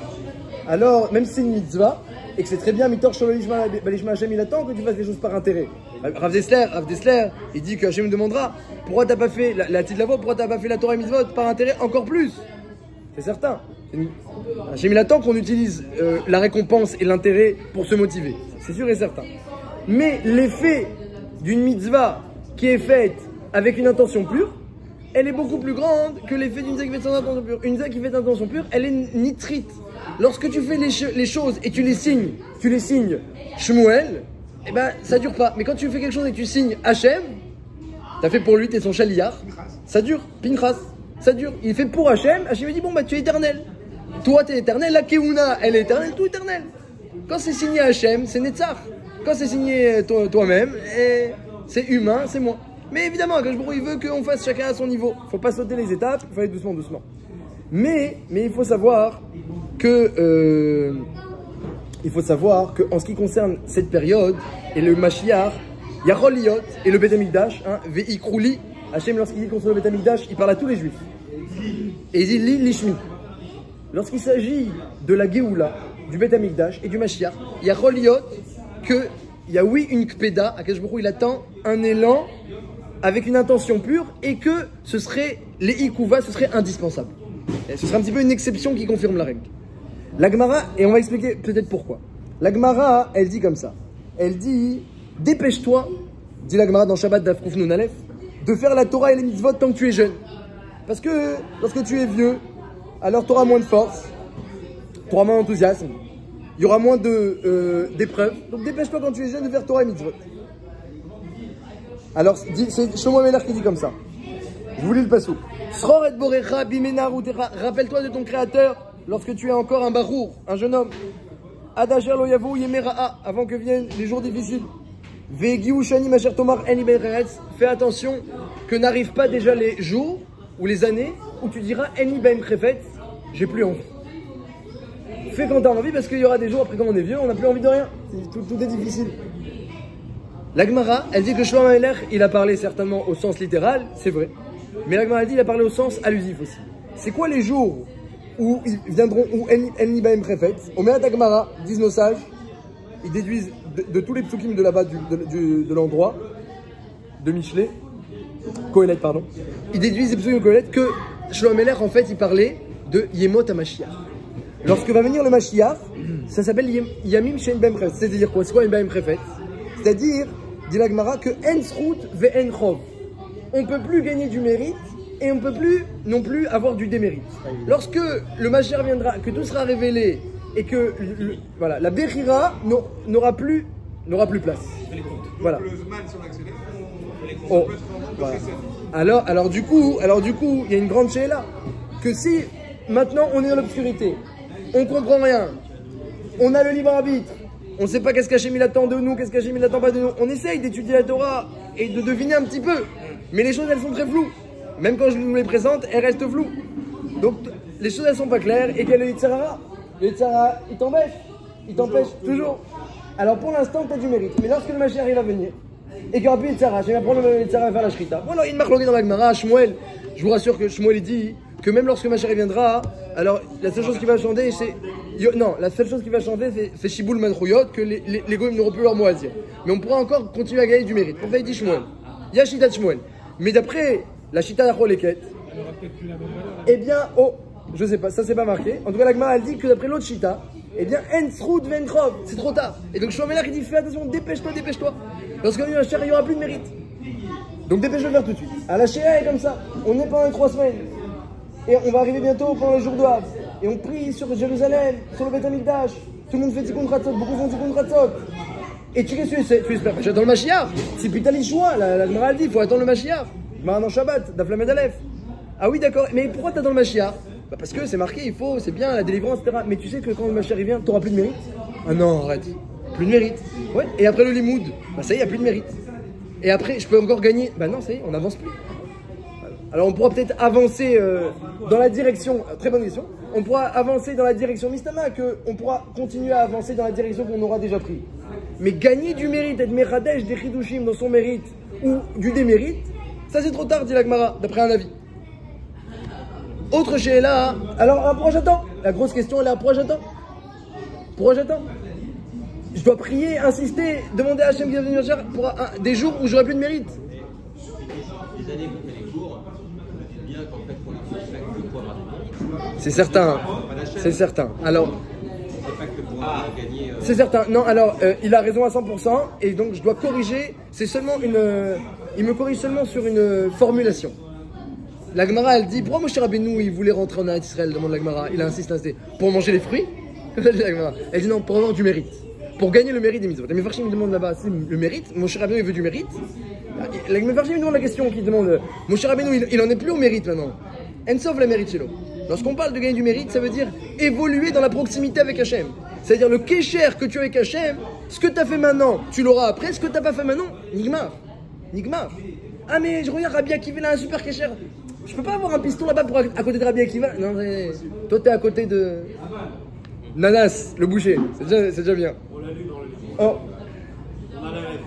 alors, même si c'est une mitzvah, et que c'est très bien, Mitor Shololishma Balishma Hachem, il attend que tu fasses des choses par intérêt. Rav Dessler, il dit que Hachem me demandera pourquoi t'as pas fait la petite lavo, pourquoi t'as pas fait la Torah et mitzvot par intérêt encore plus. C'est certain. Hachem, il attend qu'on utilise la récompense et l'intérêt pour se motiver. C'est sûr et certain. Mais l'effet d'une mitzvah qui est faite avec une intention pure, elle est beaucoup plus grande que l'effet d'une mitzvah qui est faite sans intention pure. Une mitzvah qui est faite sans intention pure, elle est nitrite. Lorsque tu fais les choses et tu les signes Shmuel, eh ben ça dure pas. Mais quand tu fais quelque chose et tu signes Hachem, t'as fait pour lui, t'es son chaliar, ça dure. Pinchas, ça dure. Il fait pour Hachem, Hachem lui dit bon bah tu es éternel. Toi t'es éternel, la Keuna elle est éternelle, tout éternel. Quand c'est signé Hachem, c'est Netzach. Quand c'est signé toi-même, c'est humain, c'est moi. Mais évidemment, Akashbourou, il veut qu'on fasse chacun à son niveau. Faut pas sauter les étapes, il faut aller doucement. Mais il faut savoir que en ce qui concerne cette période et le Mashiach, il y a Roliyot et le Beth Amikdash, Veikrouli. Hachem, lorsqu'il dit qu'on soit le Beth Amikdash, il parle à tous les juifs. Et il dit Li Lishmi. Lorsqu'il s'agit de la Géoula, du Beth Amikdash et du Mashiach, il y a Roliyot que il y a oui une kpeda, Akashbourou il attend un élan avec une intention pure et que ce serait les ikuva, ce serait indispensable. Et ce serait un petit peu une exception qui confirme la règle. La Gemara, et on va expliquer peut-être pourquoi. La Gemara, elle dit comme ça. Elle dit, dépêche-toi, dit la Gemara dans Shabbat d'Afrouf Nun Aleph, de faire la Torah et les mitzvot tant que tu es jeune. Parce que lorsque tu es vieux, alors tu auras moins de force, tu auras moins d'enthousiasme, il y aura moins d'épreuves. Donc dépêche-toi quand tu es jeune de faire Torah et mitzvot. Alors, c'est Shlomo Meler qui dit comme ça. Je vous lis le passou. Rappelle-toi de ton créateur lorsque tu es encore un barour, un jeune homme. Adasher lo yavu yemera'a, avant que viennent les jours difficiles. Vegiu shani masher tomar eni ben reretz. Fais attention que n'arrivent pas déjà les jours ou les années où tu diras eni ben prefet, j'ai plus envie. Fais quand t'as envie parce qu'il y aura des jours après quand on est vieux, on n'a plus envie de rien. Tout est difficile. La Gemara, elle dit que Shlomo Meler, il a parlé certainement au sens littéral, c'est vrai. Mais la Gemara, elle dit qu'il a parlé au sens allusif aussi. C'est quoi les jours où ils viendront, où El Nibaim préfète? Au Meat Gemara, disent nos sages, ils déduisent de tous les psukim de là-bas, de l'endroit, de Michelet, Kohelet, pardon. Ils déduisent des psukim de Kohelet que Shlomo Meler, en fait, il parlait de Yemot HaMashiach. Lorsque va venir le Mashiach, ça s'appelle Yamim Shein Baim Prefet. C'est-à-dire quoi? C'est quoi une Baim Prefet? C'est-à-dire, dit la Gemara, que En Srout ve En Chov. On ne peut plus gagner du mérite et on ne peut plus non plus avoir du démérite. Lorsque le Mashiach viendra, que tout sera révélé et que voilà, la Bechira n'aura plus place. Voilà. Oh. Voilà. Alors du coup, il y a une grande chéla. Que si maintenant on est dans l'obscurité, on comprend rien, on a le libre arbitre, on ne sait pas qu'est-ce qu'Hachem il attend de nous, qu'est-ce qu'Hachem il attend pas de nous. On essaye d'étudier la Torah et de deviner un petit peu. Mais les choses, elles sont très floues. Même quand je vous les présente, elles restent floues. Donc, les choses, elles sont pas claires. Et quel est le Yitzhara? Le Yitzhara, il t'empêche toujours. Alors, pour l'instant, tu as du mérite. Mais lorsque le Mashiach va venir, et qu'il n'y aura plus Yitzhara, je vais prendre le Yitzhara à faire la Shrita. Bon, alors, il y a une marque dans la Gemara, Shmuel. Je vous rassure que Shmuel, il dit que même lorsque Mashiach viendra, alors, la seule chose qui va changer, c'est... Non, la seule chose qui va changer, c'est Shiboul Manchouyot, que les goïms n'auront plus leur mot à dire. Mais on pourra encore continuer à gagner du mérite. Pour ça, il dit Shmuel. Il y a Shita de Shmuel. Mais d'après la Shita d'Acholeket, eh bien, je sais pas, ça c'est pas marqué. En tout cas, la Gemara, elle dit que d'après l'autre Shita, eh bien, En Srout Venkrov, c'est trop tard. Et donc, Shlomo Meler qui dit, fais attention, dépêche-toi. Lorsqu'on vient à la Shira, il n'y aura plus de mérite. Donc, dépêche-toi de faire tout de suite. À la Shira, est comme ça. On est pendant 3 semaines. Et on va arriver bientôt pendant les jours de Havre. Et on prie sur Jérusalem, sur le Beth Amikdash. Tout le monde fait Tikkun Chatzot, beaucoup font Tikkun Chatzot. Et tu espères, j'attends le Mashiach. C'est putain les choix, la Gemara dit, il faut attendre le Mashiach. Gemara dans Shabbat, Daf Lamed Aleph. Ah oui, d'accord, mais pourquoi t'attends le Mashiach? Bah parce que c'est marqué, c'est bien, la délivrance, etc. Mais tu sais que quand le Mashiach vient, t'auras plus de mérite? Ah non, arrête. Plus de mérite. Ouais, et après le Limoud, bah ça y est, il n'y a plus de mérite. Et après, je peux encore gagner. Bah non, ça y est, on n'avance plus. Alors on pourra peut-être avancer dans la direction, très bonne question, on pourra avancer dans la direction Mistama, on pourra continuer à avancer dans la direction qu'on aura déjà pris. Mais gagner du mérite, être Meradesh, des Chidushim dans son mérite, ou du démérite, ça c'est trop tard, dit la Gemara, d'après un avis. Autre chez là, alors pourquoi j'attends? La grosse question est là, pourquoi j'attends? Pourquoi j'attends? Je dois prier, insister, demander à Hachem qui va venir pour des jours où j'aurai plus de mérite. Les années qu'on fait les cours, on dit bien qu'en fait pour les cours, pour avoir des mérites. C'est certain, c'est certain. Alors, c'est pas que pour gagner. C'est certain. Non, alors il a raison à 100% et donc je dois corriger. C'est seulement il me corrige seulement sur une formulation. La Gemara, elle dit pourquoi Moshe Rabbeinu il voulait rentrer en Eretz Israël, demande la Gemara. Il insiste. Pour manger les fruits. Elle dit non, pour avoir du mérite. Pour gagner le mérite des mitzvot. Les Mefarshim me demandent là-bas, c'est le mérite. Moshe Rabbeinu il veut du mérite. Les Mefarshim me demandent la question qui demande Moshe Rabbeinu il en est plus au mérite maintenant. En sauf la mérite chez l'eau. Lorsqu'on parle de gagner du mérite, ça veut dire évoluer dans la proximité avec Hachem. C'est-à-dire le kécher que tu as avec Hachem, ce que tu as fait maintenant, tu l'auras après, ce que tu n'as pas fait maintenant, nigmar. Nigmar. Ah mais je regarde Rabbi Akiva, il a un super kécher. Je peux pas avoir un piston là-bas à côté de Rabbi Akiva. Non, toi t'es à côté de Nanas, le boucher. C'est déjà bien. On l'a lu dans le livre. Oh. On a la rêve.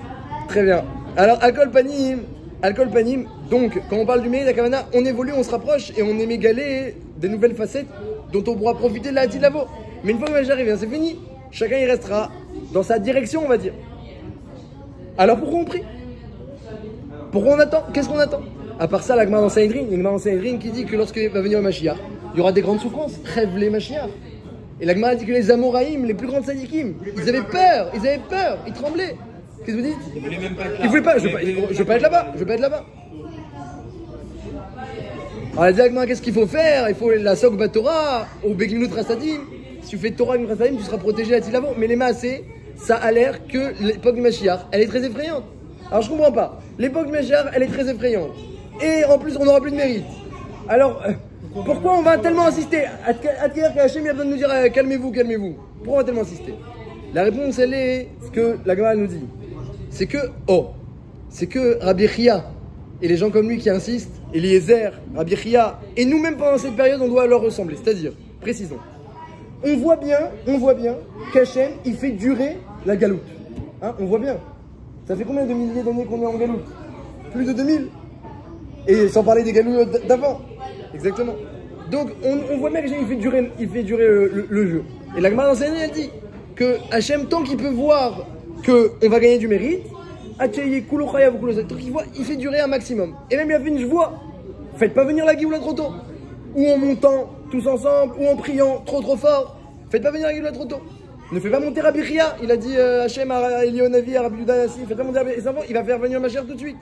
Très bien. Alors, Alcool Panim, donc, quand on parle du mérite, la Kavana, on évolue, on se rapproche et on est mégalé des nouvelles facettes dont on pourra profiter de la Hatid Lavo. Mais une fois que le Mashiach arrive, c'est fini. Chacun il restera dans sa direction, on va dire. Alors, pourquoi on prie? Pourquoi on attend? Qu'est-ce qu'on attend? À part ça, la Gemara dans Sanhedrin, qui dit que lorsqu'il va venir le Mashiach, il y aura des grandes souffrances. Rêve les Mashiach. Et la Gemara dit que les Amoraïm, les plus grands sadikim, ils avaient peur, ils tremblaient. Qu'est-ce que vous dites? Ils voulaient même pas être là. Ils voulaient pas, je veux pas être là-bas, Alors la Gemara, qu'est-ce qu'il faut faire? Il faut la Sok Batora, au Begimnut Rasadim. Si tu fais Torah avec Rasadim, tu seras protégé à Tilavo. Mais les Maasé, ça a l'air que l'époque du Mashiach, elle est très effrayante. Alors je comprends pas. L'époque du Mashiach, elle est très effrayante. Et en plus, on n'aura plus de mérite. Alors, pourquoi on va tellement insister? Adkir Hachem, il a besoin de nous dire calmez-vous. Pourquoi on va tellement insister? La réponse, elle est ce que la Gemara nous dit. C'est que Rabbi Chia et les gens comme lui qui insistent, Eliezer, Rabbi Chia, et nous-mêmes pendant cette période, on doit leur ressembler. C'est-à-dire, précisons, on voit bien qu'Hachem, il fait durer la galoute. Hein, on voit bien. Ça fait combien de milliers d'années qu'on est en galoute? Plus de 2000. Et sans parler des galoutes d'avant. Exactement. Donc, on voit bien qu'Hachem, il fait durer le jeu. Et la Gemara dans elle dit que Hachem, tant qu'il peut voir qu'on va gagner du mérite, il fait durer un maximum. Et même il a fait une joie. Faites pas venir la Géoula trop tôt. Ou en montant tous ensemble, ou en priant trop fort. Faites pas venir la Géoula trop tôt. Ne fais pas monter Rabbi Chia. Il a dit Hachem à Elionavi, à Rabbi Yuda Yassi. Faites pas monter Rabbi Chia. Il va faire venir Mashiach tout de suite.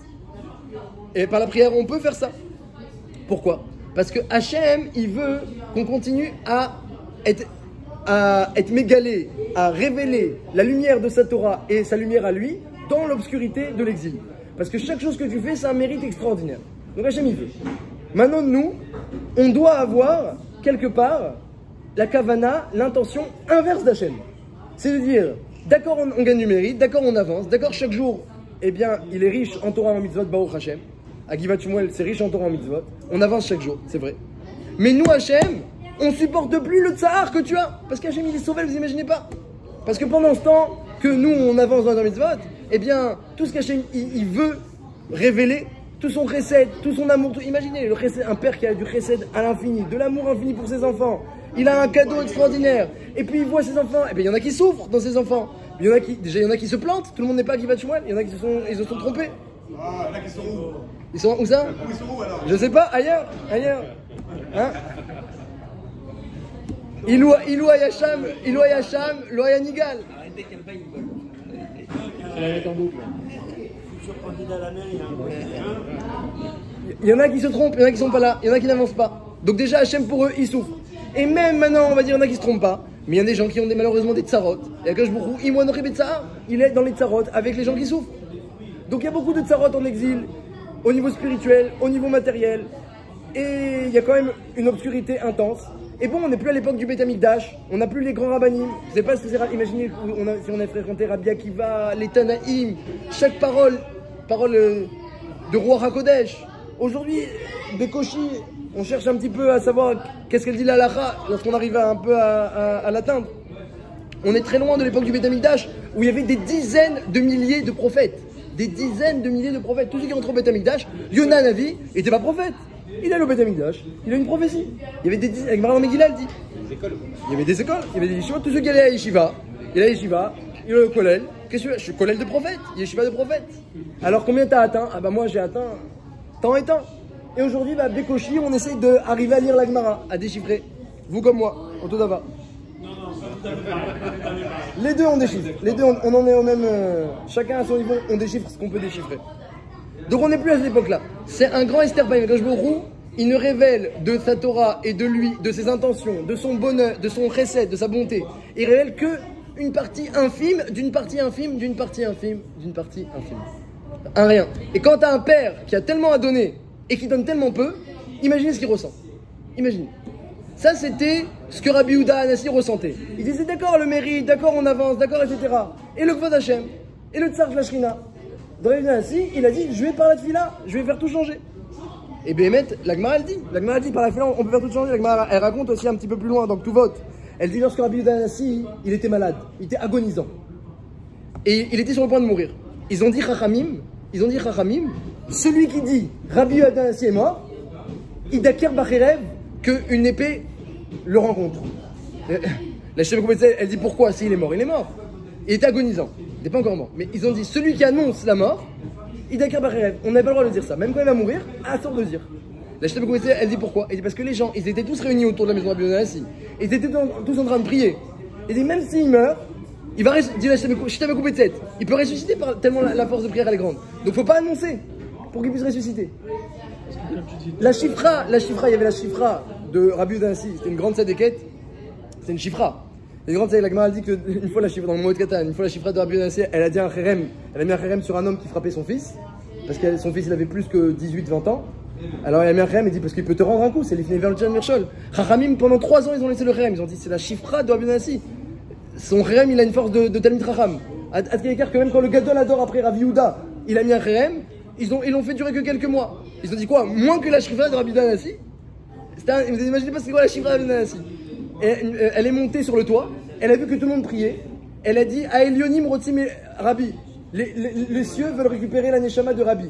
Et par la prière, on peut faire ça. Pourquoi? Parce que Hachem, il veut qu'on continue à être mégalé, à révéler la lumière de sa Torah et sa lumière à lui dans l'obscurité de l'exil. Parce que chaque chose que tu fais, c'est un mérite extraordinaire. Donc Hachem, il veut. Maintenant, nous, on doit avoir, quelque part, la kavana, l'intention inverse d'Hachem. C'est-à-dire, d'accord, on gagne du mérite, d'accord, on avance, d'accord, chaque jour, eh bien, il est riche en Torah en mitzvot, Baruch Hachem. À Givat Shmuel, c'est riche en Torah en mitzvot. On avance chaque jour, c'est vrai. Mais nous, Hachem, on supporte plus le tsahar que tu as. Parce qu'Hachem, il est sauvé, vous imaginez pas. Parce que pendant ce temps que nous, on avance dans la mitzvot, eh bien, tout ce qu'Hachem, il veut révéler, tout son chesed, tout son amour, imaginez, le chesed, un père qui a du chesed à l'infini, de l'amour infini pour ses enfants. Il a un cadeau extraordinaire. Et puis, il voit ses enfants. Et bien, il y en a qui souffrent dans ses enfants. Il y en a qui se plantent. Tout le monde n'est pas à Givat Shmuel. Il y en a qui se sont trompés. Ah, il y en a qui sont où? Ils sont où ça? Ils sont où alors? Je sais pas, ailleurs. Hein? Ilou Yacham, Lo Nigal. Arrêtez qu'elle paye une bonne. Elle va être en boucle. Futur candidat à la mairie, hein. Il y en a qui se trompent, il y en a qui sont pas là, il y en a qui n'avancent pas. Donc déjà Hachem pour eux, ils souffrent. Et même maintenant, on va dire, il y en a qui se trompent pas. Mais il y a des gens qui ont malheureusement des tsarot. Et Akash Bourou, il est dans les tsarot avec les gens qui souffrent. Donc il y a beaucoup de tsarot en exil, au niveau spirituel, au niveau matériel. Et il y a quand même une obscurité intense. Et bon, on n'est plus à l'époque du Beth Amikdash, on n'a plus les grands rabbanim. Je sais pas si c'est, imaginez si on a fréquenté Rabbi Akiva, les Tanaïm, chaque parole de roi HaKodesh. Aujourd'hui, Bekoshi, on cherche un petit peu à savoir qu'est-ce qu'elle dit la halakha lorsqu'on arrive un peu à l'atteindre. On est très loin de l'époque du Beth Amikdash où il y avait des dizaines de milliers de prophètes. Des dizaines de milliers de prophètes. Tous ceux qui rentrent au Beth Amikdash, Yona Navi n'était pas prophète. Il est allé au Beth Amikdash, il a une prophétie. Il y avait des dizaines, avec Maran Megillah, elle dit. Il y avait des écoles, il y avait des yeshivas. Tous ceux qui allaient à Yeshiva, il a Yeshiva, il a le Kolel. Qu'est-ce que je suis Kolel de prophète, Yeshiva de prophète. Alors combien t'as atteint? Ah bah moi j'ai atteint tant et tant. Et aujourd'hui, bah, Bekoshi, on essaye d'arriver à lire la Gemara, à déchiffrer. Vous comme moi, au Todava. Les deux on déchiffre. Les deux on en est au même. Chacun à son niveau, on déchiffre ce qu'on peut déchiffrer. Donc on n'est plus à cette époque-là. C'est un grand Esther Baïm. Quand je me roule, il ne révèle de sa Torah et de lui, de ses intentions, de son bonheur, de son chesed, de sa bonté. Il révèle que une partie infime, d'une partie infime, d'une partie infime, d'une partie infime. Un rien. Et quand tu as un père qui a tellement à donner et qui donne tellement peu, imaginez ce qu'il ressent. Imaginez. Ça, c'était ce que Rabbi Yehuda Hanassi ressentait. Il disait d'accord le mérite, d'accord on avance, d'accord etc. Et le Kvod Hashem, et le Tsar de la Shrina. Dans Rabbi Yehuda Hanassi, il a dit je vais par la tefila, je vais faire tout changer. Et Béhémet, la Gemara elle dit par la tefila on peut faire tout changer. La Gemara elle raconte aussi un petit peu plus loin, donc tout vote. Elle dit lorsque Rabbi Yehuda Hanassi, il était malade, il était agonisant. Et il était sur le point de mourir. Ils ont dit Chachamim, celui qui dit Rabbi Yehuda Hanassi est mort, Idaker Bacherev, qu'une épée le rencontre. La chef elle dit pourquoi s'il est mort? Il est mort. Il était agonisant. Il n'est pas encore mort. Mais ils ont dit celui qui annonce la mort, Idaker Bacherev. On n'avait pas le droit de dire ça. Même quand il va mourir, à sort de dire. La chef elle dit pourquoi? Elle dit parce que les gens, ils étaient tous réunis autour de la maison de Rabbi Yehuda Hanassi. Ils étaient tous en train de prier. Elle dit même s'il meurt, il va dit la chef il peut ressusciter tellement la force de prière elle est grande. Donc il ne faut pas annoncer pour qu'il puisse ressusciter. La chifra, il y avait la chifra de Rabbi Yehuda Hanassi, c'était une grande sadéquette, c'est une chifra. Une grande sadéquette, la Gemara dit qu'une fois la chifra, dans le mot de Katan, une fois la chifra de Rabbi Yehuda Hanassi, elle a dit un kherem, elle a mis un kherem sur un homme qui frappait son fils, parce que son fils il avait plus que 18-20 ans. Alors elle a mis un kherem, elle dit parce qu'il peut te rendre un coup, c'est l'ifné vers le Tchan Mirchol. Chachamim, pendant 3 ans, ils ont laissé le kherem, ils ont dit c'est la chifra de Rabbi Yehuda Hanassi. Son kherem, il a une force de Talmid Chacham. À tel égard que même quand le Gadol adore après Rabbi Yehuda, il a mis un kherem, ils l'ont fait durer que quelques mois. Ils ont dit quoi? Moins que la chifra de Rabbi Yehuda Hanassi. Vous imaginez pas c'est quoi la chifra de Rabbi Yehuda Hanassi? Elle est montée sur le toit, elle a vu que tout le monde priait, elle a dit à Elionim Rotim Rabbi, les cieux veulent récupérer la neshama de Rabbi.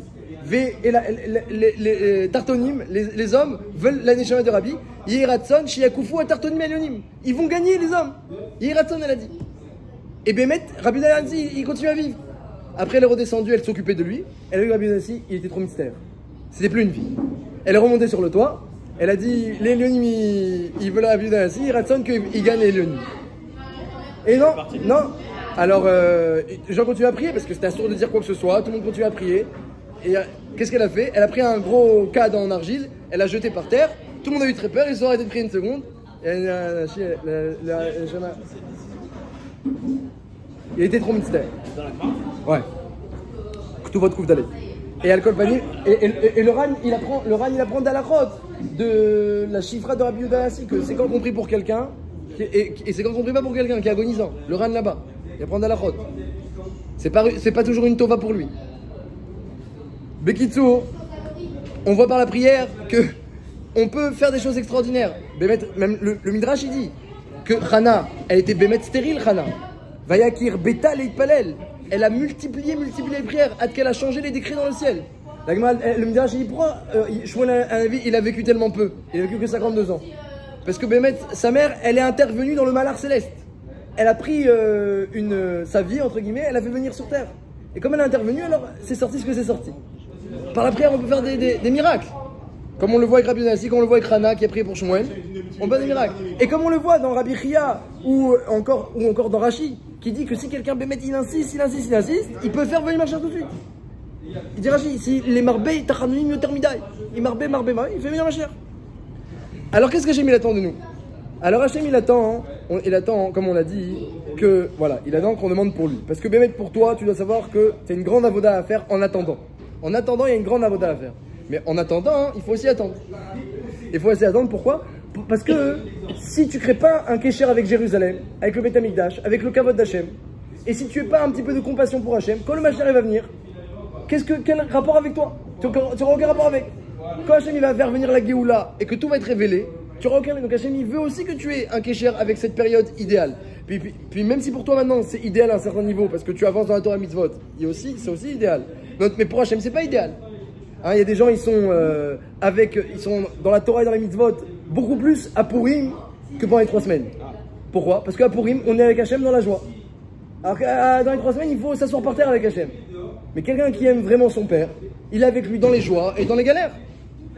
Les Tartonim, les hommes veulent la neshama de Rabbi. Yehiratson, Shiakufu, Tartonim Elionim. Ils vont gagner les hommes. Yehiratson, elle a dit. Et Bémet, Rabbi Yehuda Hanassi, il continue à vivre. Après, elle est redescendue, elle s'occupait de lui. Elle a vu Rabbi Yehuda Hanassi, il était trop mystère. C'était plus une vie. Elle est remontée sur le toit. Elle a dit les Léonim, ils veulent Rabbi Yehuda Hanassi, il raconte qu'ils gagnent les Léonim. Et non. Alors, les gens continuent à prier parce que c'était assuré de dire quoi que ce soit. Tout le monde continue à prier. Et qu'est-ce qu'elle a fait? Elle a pris un gros cadre en argile, elle l'a jeté par terre. Tout le monde a eu très peur, ils se sont arrêtés de prier une seconde. Il était trop mystère. Ouais. Tout votre couvre d'aller. Et alcool vanille. Et le ran, il apprend d'Alachot, de la chifra de Rabbi Yehuda Hanassi, que c'est quand on prie pour quelqu'un, et c'est quand on prie pas pour quelqu'un qui est agonisant. Le ran là-bas, il apprend d'Alachot. C'est pas toujours une tova pour lui. Bekitsu, on voit par la prière que on peut faire des choses extraordinaires. Même le Midrash il dit que Hana, elle était bémet stérile, Hana. Vayakir Betal et Itpalel. Elle a multiplié les prières, à qu'elle a changé les décrets dans le ciel. Le Midrash il dit pourquoi Shmuel il a vécu tellement peu? Il a vécu que 52 ans. Parce que Bémet, sa mère, elle est intervenue dans le malheur céleste. Elle a pris sa vie, entre guillemets, elle a fait venir sur terre. Et comme elle est intervenue, alors c'est sorti ce que c'est sorti. Par la prière, on peut faire des miracles. Comme on le voit avec Rabbi Yehuda Hanassi, comme on le voit avec Rana qui a prié pour Shmuel, on peut faire des miracles. Et comme on le voit dans Rabbi Chia ou encore dans Rashi, qui dit que si quelqu'un Bémet, il insiste, il peut faire venir marcher tout de suite. Il dit Rashi, si les marbés, tachanonim yotermidai, il marbé, il fait venir marcher. Alors qu'est-ce que Hachem il attend de nous? Alors Hachem il attend, comme on l'a dit, que voilà, il attend qu'on demande pour lui. Parce que Bémet, pour toi, tu dois savoir que c'est une grande avoda à faire en attendant. En attendant, il y a une grande avoda à faire. Mais en attendant, il faut aussi attendre. Il faut aussi attendre, pourquoi? Parce que si tu ne crées pas un kécher avec Jérusalem, avec le Beth Amikdash, avec le Kavod d'Hachem, et si tu n'as pas un petit peu de compassion pour Hachem, quand le Mashiach va venir, quel rapport avec toi? Tu n'auras aucun rapport avec. quand Hachem il va faire venir la Géoula et que tout va être révélé, tu auras aucun. Donc Hachem il veut aussi que tu aies un Kécher avec cette période idéale. Puis même si pour toi maintenant c'est idéal à un certain niveau parce que tu avances dans la Torah mitzvot, c'est aussi idéal. Donc, mais pour Hachem c'est pas idéal. Hein, il y a des gens ils sont dans la Torah et dans les mitzvot beaucoup plus à Purim que pendant les 3 semaines. Pourquoi? Parce qu'à Purim on est avec Hachem dans la joie. Alors que dans les 3 semaines il faut s'asseoir par terre avec Hachem. Mais quelqu'un qui aime vraiment son père, il est avec lui dans les joies et dans les galères.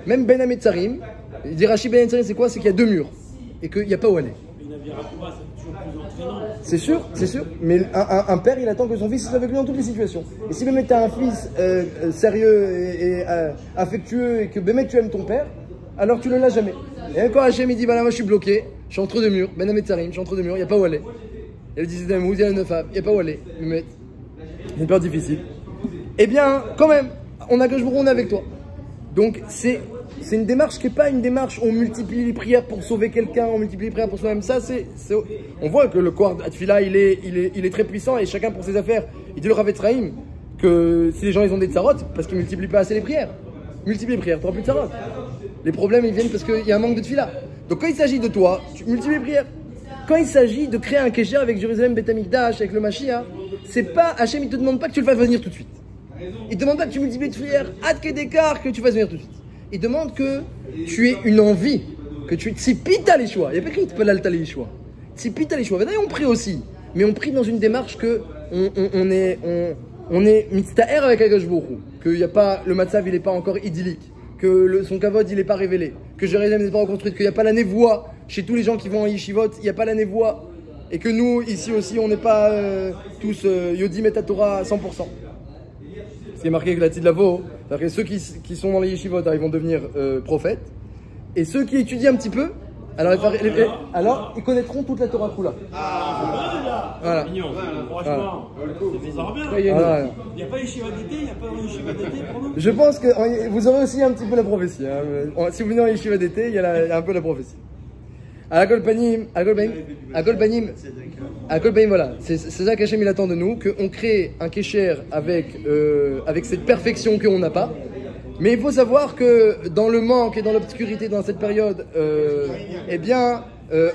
Même Ben Ametzarim, il dit Rashi Ben Ametzarim c'est quoi? C'est qu'il y a 2 murs et qu'il n'y a pas où aller. C'est sûr, mais un père il attend que son fils soit avec lui dans toutes les situations. Et si Bémet tu as un fils sérieux et affectueux et que Bémet tu aimes ton père, alors tu ne l'as jamais. Et quand Hachem il dit voilà moi je suis bloqué, je suis entre 2 murs, Ben Ametzarim, je suis entre 2 murs, il n'y a pas où aller. Il y a le 17 Tammuz, il y a le 9 Av, il n'y a pas où aller. Bémet, c'est une période difficile. Eh bien, quand même, on a Akadosh Baruch Hu, on est avec toi. Donc, c'est une démarche qui n'est pas une démarche où on multiplie les prières pour sauver quelqu'un, on multiplie les prières pour soi-même. Ça, on voit que le Koar Atfila, il est très puissant et chacun pour ses affaires. Il dit le Rav Etzraïm que si les gens ils ont des tsarot, parce qu'ils ne multiplient pas assez les prières. Multiplie les prières, tu n'auras plus de tsarot. Les problèmes, ils viennent parce qu'il y a un manque de tfila. Donc, quand il s'agit de toi, tu multiplies les prières. Quand il s'agit de créer un Kécher avec Jérusalem, Beth Amikdash, avec le Mashiach, c'est pas, Hachem, il te demande pas que tu le fasses venir tout de suite. Il ne demande pas que tu multiplies les prières, que tu fasses venir tout de suite. Il demande que tu aies une envie, que tu tzipita les choix. Il n'y a pas écrit t'palal les choix. Tzipita les choix. D'ailleurs, on prie aussi, mais on prie dans une démarche que on est mitztaher avec Akadosh Baruch Hu, que y a pas, le matzav il n'est pas encore idyllique, que son kavod il n'est pas révélé, que Jérusalem n'est pas reconstruite, qu'il n'y a pas la névoie chez tous les gens qui vont en yeshivot, il n'y a pas la névoie, et que nous ici aussi on n'est pas tous yodim et Torah à 100%. C'est marqué que la Tidlavo, c'est-à-dire que ceux qui sont dans les yeshivot, ils vont devenir prophètes, et ceux qui étudient un petit peu, alors ils connaîtront toute la Torah Kula. Voilà. Franchement, c'est bien. Voilà. Il n'y a pas yeshiva d'été, il n'y a pas yeshiva d'été pour nous. Je pense que vous aurez aussi un petit peu la prophétie. Hein. Si vous venez en yeshiva d'été, il y a un peu la prophétie. À Kol Panim, voilà. C'est ça qu'Hachem il attend de nous, qu'on crée un Kécher avec cette perfection qu'on n'a pas. Mais il faut savoir que dans le manque et dans l'obscurité dans cette période,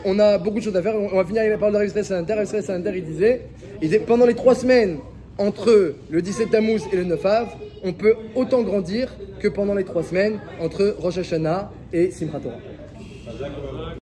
on a beaucoup de choses à faire. On va finir avec la parole de Rav Israël Salanter. Il disait pendant les 3 semaines entre le 17 Tammuz et le 9 Av, on peut autant grandir que pendant les 3 semaines entre Rosh Hashanah et Simchat Torah.